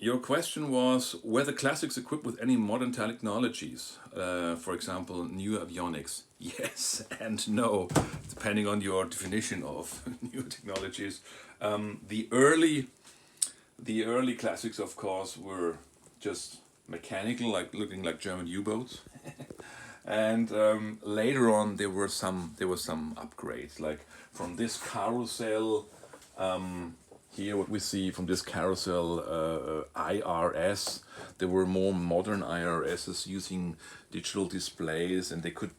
Your question was, were the classics equipped with any modern technologies? For example, new avionics. Yes and no, depending on your definition of new technologies. The early classics, of course, were just mechanical, like looking like German U-boats. And later on, there were some upgrades, like from this carousel. Here, what we see from this carousel IRS, there were more modern IRSs using digital displays, and they could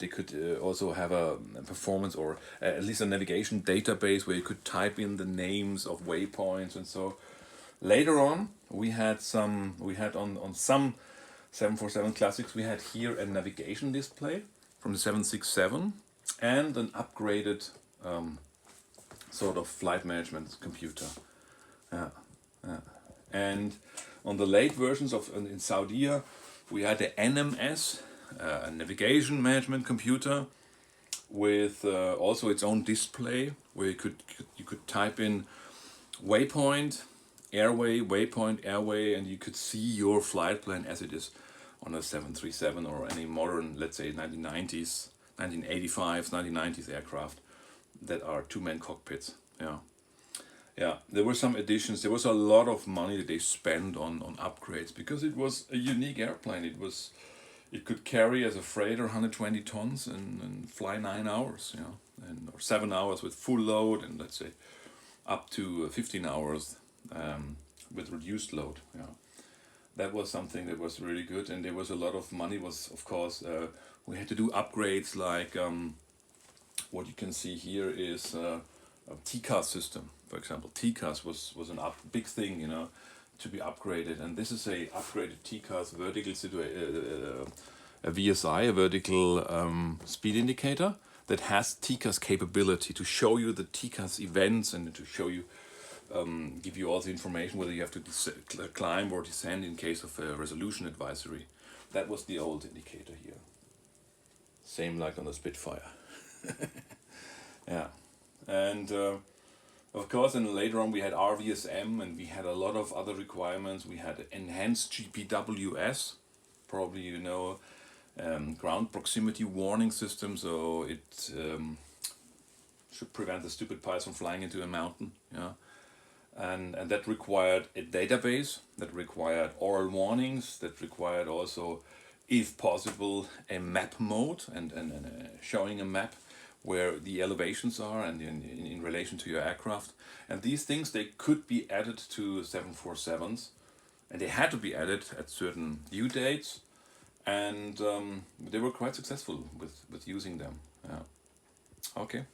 also have a performance, or at least a navigation database where you could type in the names of waypoints and so. Later on, we had on some 747 classics, we had here a navigation display from the 767 and an upgraded sort of flight management computer. And on the late versions of in Saudi, we had the NMS, a navigation management computer, with also its own display where you could type in waypoint, airway, waypoint, airway, and you could see your flight plan as it is on a 737 or any modern, let's say 1990s, 1985s, 1990s aircraft that are two-man cockpits. Yeah, there were some additions. There was a lot of money that they spent on upgrades because it was a unique airplane. It could carry as a freighter 120 tons and fly 9 hours, or 7 hours with full load, and let's say up to 15 hours with reduced load. That was something that was really good, and there was a lot of money. Was, of course, we had to do upgrades like what you can see here is a TCAS system. For example, TCAS was big thing, to be upgraded, and this is a upgraded TCAS vertical a VSI, a vertical speed indicator that has TCAS capability to show you the TCAS events and to show you, give you all the information whether you have to climb or descend in case of a resolution advisory. That was the old indicator here. Same like on the Spitfire. Yeah, and of course, and later on we had RVSM, and we had a lot of other requirements. We had enhanced GPWS, probably ground proximity warning system, so it should prevent the stupid pilots from flying into a mountain. And that required a database, that required oral warnings, that required also, if possible, a map mode and showing a map where the elevations are and in relation to your aircraft. And these things, they could be added to 747s, and they had to be added at certain due dates, and they were quite successful with using them. Yeah. Okay.